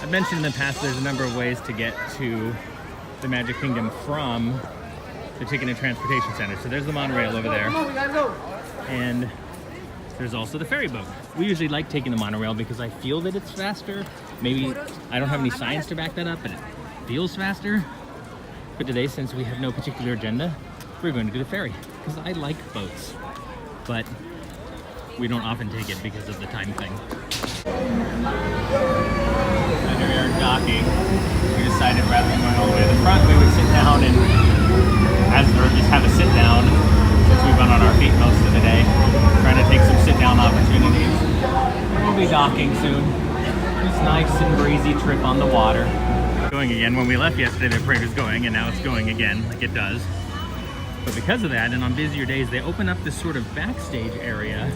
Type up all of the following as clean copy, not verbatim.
I've mentioned in the past there's a number of ways to get to the Magic Kingdom from the Ticket and Transportation Center. So there's the monorail over there. And there's also the ferry boat. We usually like taking the monorail because I feel that it's faster. Maybe I don't have any science to back that up, but it feels faster. But today, since we have no particular agenda, we're going to do the ferry because I like boats. But we don't often take it because of the time thing. And here we are docking. We decided rather than going all the way to the front, we would sit down and just have a sit down since we've been on our feet most of the day, trying to take some sit down opportunities. We'll be docking soon. It's nice and breezy trip on the water. Going again. When we left yesterday, the parade was going, and now it's going again, like it does. But because of that, and on busier days, they open up this sort of backstage area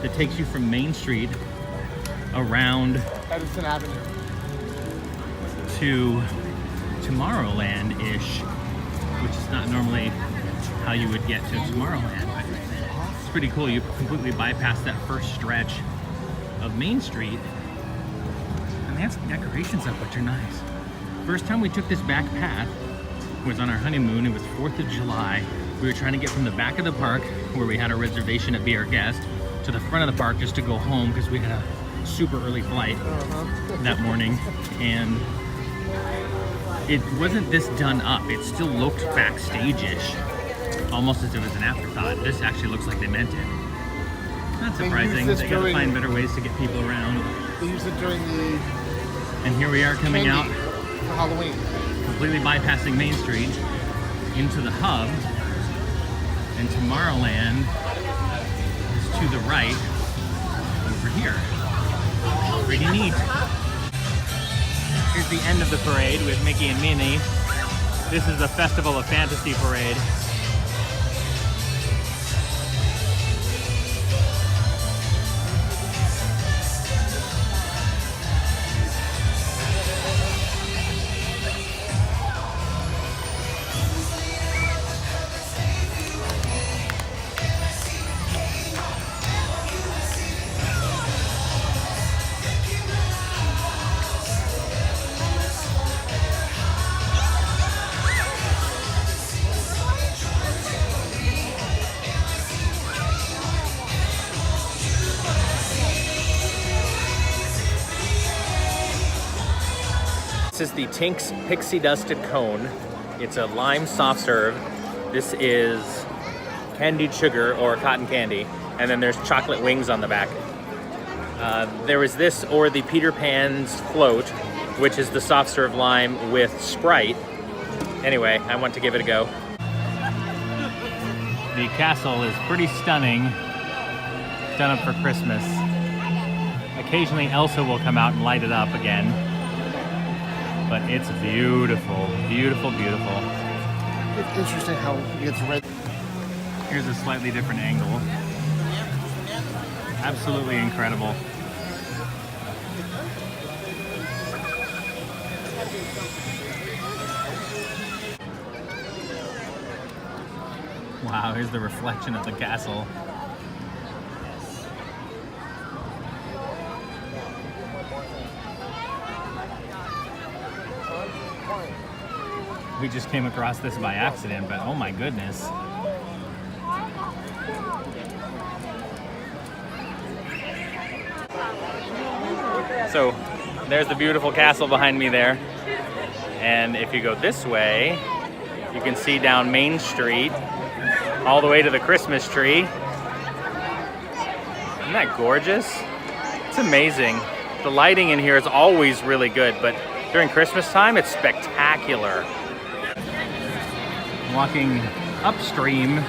that takes you from Main Street around Edison Avenue to Tomorrowland-ish, which is not normally how you would get to Tomorrowland, but it's pretty cool. You completely bypass that first stretch of Main Street, and they have some decorations up which are nice. First time we took this back path was on our honeymoon. It was 4th of July. We were trying to get from the back of the park, where we had a reservation at Be Our Guest, to the front of the park just to go home because we had a super early flight that morning, and it wasn't this done up. It still looked backstage-ish, almost as if it was an afterthought. This actually looks like they meant it. Not surprising. They gotta find better ways to get people around. They use it during the And here we are coming out for Halloween. Completely bypassing Main Street into the hub, and Tomorrowland is to the right over here. Pretty neat. Here's the end of the parade with Mickey and Minnie. This is the Festival of Fantasy parade. This is the Tink's Pixie Dusted Cone. It's a lime soft serve. This is candied sugar or cotton candy. And then there's chocolate wings on the back. There was this or the Peter Pan's Float, which is the soft serve lime with Sprite. Anyway, I want to give it a go. The castle is pretty stunning. Done up for Christmas. Occasionally Elsa will come out and light it up again. But it's beautiful, beautiful, beautiful. It's interesting how it gets red. Here's a slightly different angle. Absolutely incredible. Wow, here's the reflection of the castle. We just came across this by accident, but oh my goodness. So there's the beautiful castle behind me there. And if you go this way, you can see down Main Street all the way to the Christmas tree. Isn't that gorgeous? It's amazing. The lighting in here is always really good, but during Christmas time, it's spectacular. Walking upstream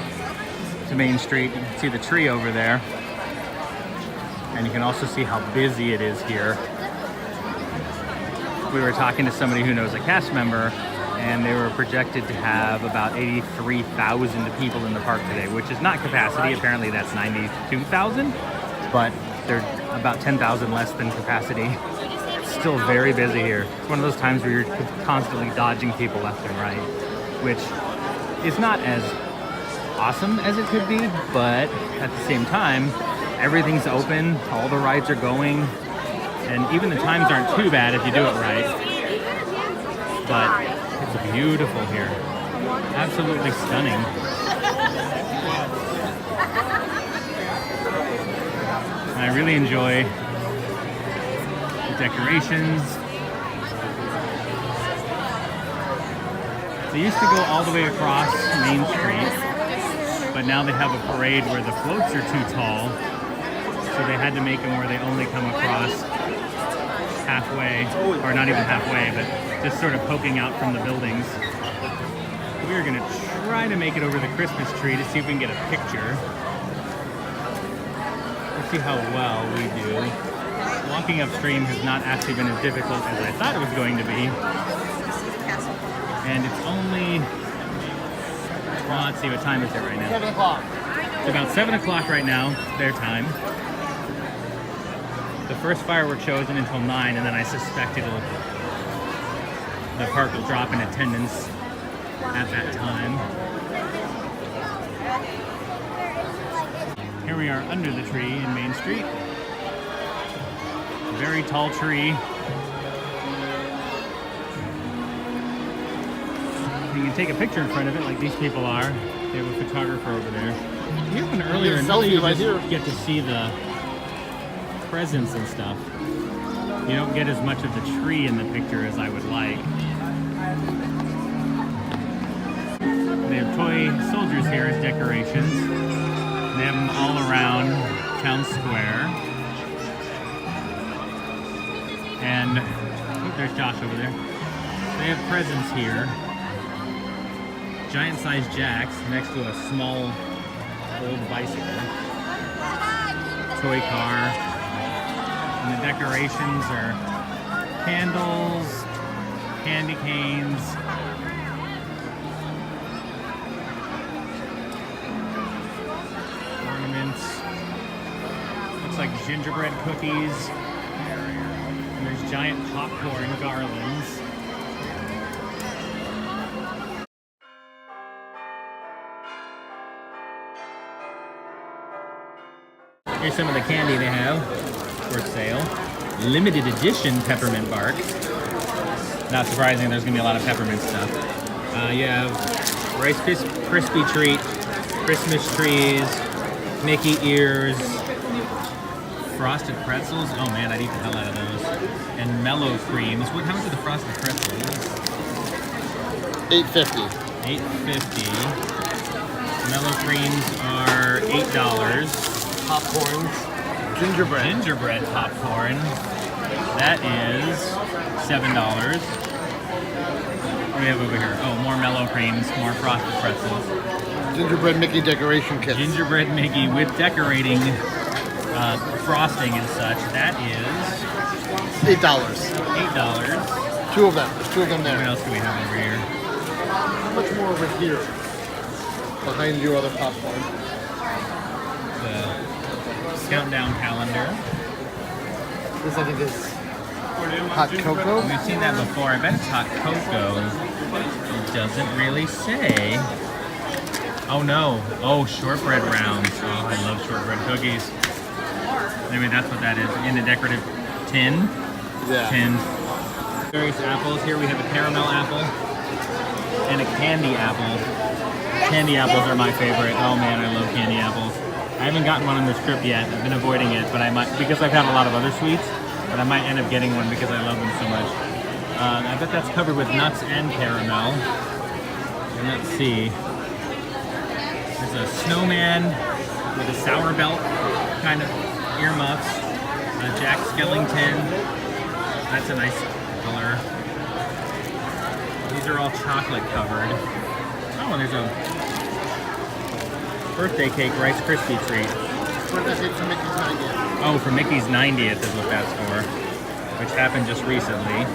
to Main Street, you can see the tree over there. And you can also see how busy it is here. We were talking to somebody who knows a cast member, and they were projected to have about 83,000 people in the park today, which is not capacity. Apparently that's 92,000, but they're about 10,000 less than capacity. Still very busy here. It's one of those times where you're constantly dodging people left and right, which is not as awesome as it could be, but at the same time, everything's open, all the rides are going. And even the times aren't too bad if you do it right. But it's beautiful here. Absolutely stunning. And I really enjoy the decorations. They used to go all the way across Main Street, but now they have a parade where the floats are too tall, so they had to make them where they only come across halfway, or not even halfway, but just sort of poking out from the buildings. We are going to try to make it over the Christmas tree to see if we can get a picture. Let's see how well we do. Walking upstream has not actually been as difficult as I thought it was going to be. And it's only, well, let's see, what time is it right now? 7 o'clock. It's about 7 o'clock right now, their time. The first firework show isn't until 9, and then I suspect the park will drop in attendance at that time. Here we are under the tree in Main Street. Very tall tree. You can take a picture in front of it like these people are. They have a photographer over there. Here one earlier, and selfie you right just here. get to see the presents and stuff. You don't get as much of the tree in the picture as I would like. They have toy soldiers here as decorations. They have them all around town square. And oh, there's Josh over there. They have presents here. Giant-sized jacks next to a small old bicycle. Toy car. And the decorations are candles, candy canes, ornaments. Looks like gingerbread cookies. And there's giant popcorn garlands. Here's some of the candy they have for sale. Limited edition peppermint bark. Not surprising, there's gonna be a lot of peppermint stuff. You have Rice Krispie treat, Christmas trees, Mickey ears, frosted pretzels. Oh man, I'd eat the hell out of those. And mellow creams. How much are the frosted pretzels? $8.50. $8.50. Mellow creams are $8. Popcorns. Gingerbread. Gingerbread popcorn. That is $7. What do we have over here? Oh, more mellow creams, more frosted pretzels. Gingerbread Mickey decoration kits. Gingerbread Mickey with decorating frosting and such. That is $8. $8. Two of them. There's two of them What there. else do we have over here? How much more over here? Behind you, other popcorn. The countdown calendar. This I think is hot cocoa. We've seen that before. I bet it's hot cocoa. It doesn't really say. Oh no. Oh, shortbread rounds. Oh, I love shortbread cookies. Maybe that's what that is. In a decorative tin. Yeah. Tin. Various apples. Here we have a caramel apple and a candy apple. Candy apples are my favorite. Oh man, I love candy apples. I haven't gotten one on this trip yet. I've been avoiding it, but I might, because I've had a lot of other sweets, but I might end up getting one because I love them so much. I bet that's covered with nuts and caramel. And let's see. There's a snowman with a sour belt kind of earmuffs. Jack Skellington. That's a nice color. These are all chocolate covered. Oh, and there's a birthday cake Rice Krispie treat. Birthday cake for Mickey's 90th. Oh, for Mickey's 90th is what that's for, which happened just recently.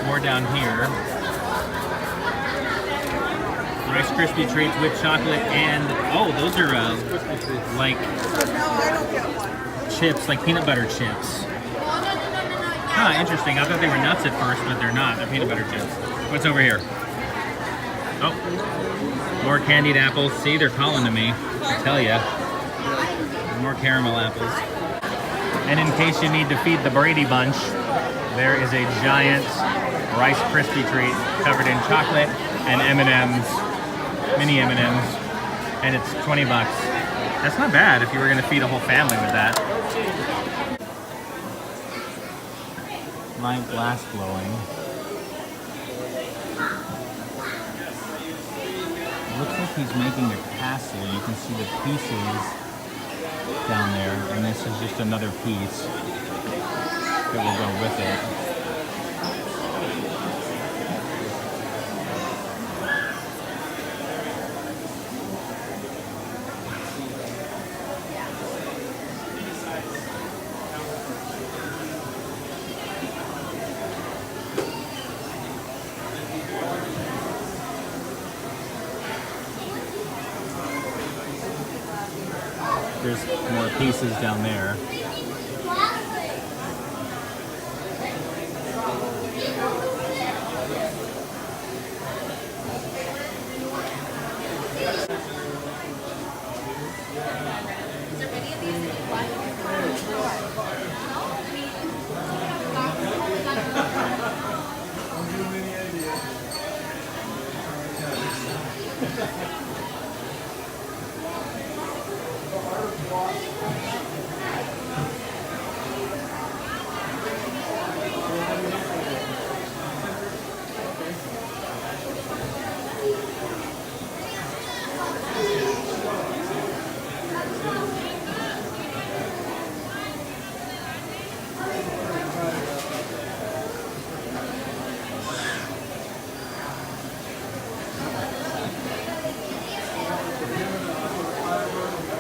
More down here. Rice Krispie treats with chocolate and, oh, those are like chips, like peanut butter chips. Ah, interesting. I thought they were nuts at first, but they're not. They're peanut butter chips. What's over here? Oh, more candied apples. See, they're calling to me. I tell ya. More caramel apples. And in case you need to feed the Brady Bunch, there is a giant Rice Krispie treat covered in chocolate and M&Ms, mini M&Ms, and it's 20 bucks. That's not bad if you were gonna feed a whole family with that. Live glass blowing. It looks like he's making a castle. You can see the pieces down there, and this is just another piece that will go with it. There's more pieces down there.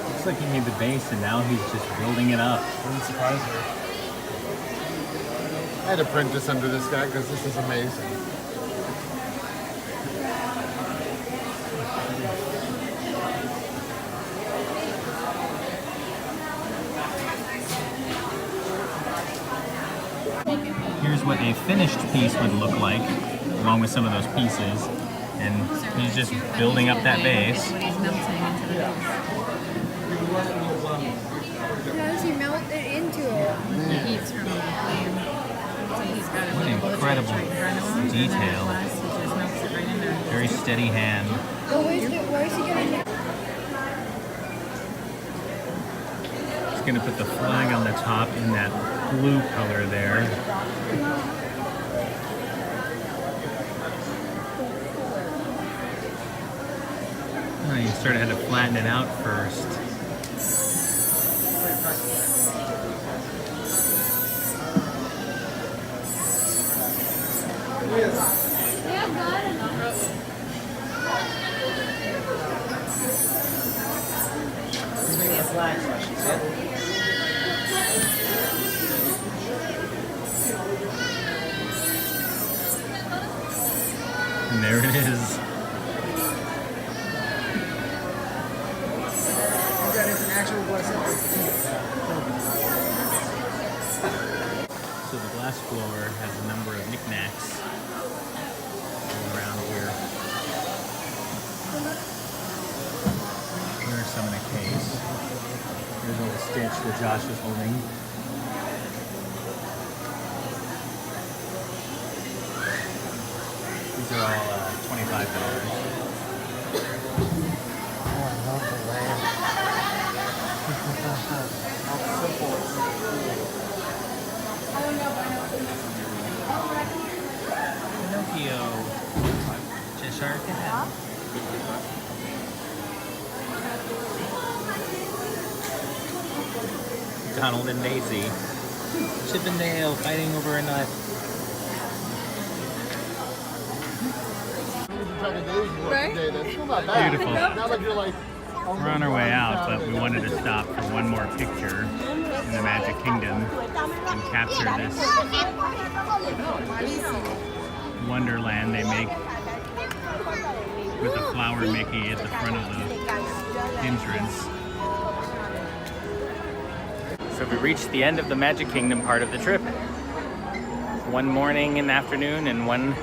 Looks like he made the base and now he's just building it up. Wouldn't surprise me. I had to print this under this guy because this is amazing. Here's what a finished piece would look like, along with some of those pieces. And he's just building up that base. How does he melt it into it? He eats from the flame. So he's got What incredible detail. Very steady hand. But where is he gonna? He's gonna put the flag on the top in that blue color there. Oh, you sort of had to flatten it out first. And there it is. So the glass blower has a number of knickknacks all around here. There's some in a case. There's a little stitch that Josh is holding. These are all $25. Oh, I love the lamp. How simple it is. Pinocchio. Cheshire Cat. Donald and Daisy. Chip and Dale fighting over a nut. Right? That's still not bad. Beautiful. Now that you're like, We're on our way out, but we wanted to stop for one more picture in the Magic Kingdom and capture this wonderland they make with the flower Mickey at the front of the entrance. So we reached the end of the Magic Kingdom part of the trip. One morning and afternoon and one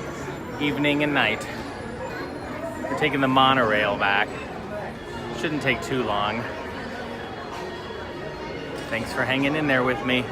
evening and night. We're taking the monorail back. Shouldn't take too long. Thanks for hanging in there with me.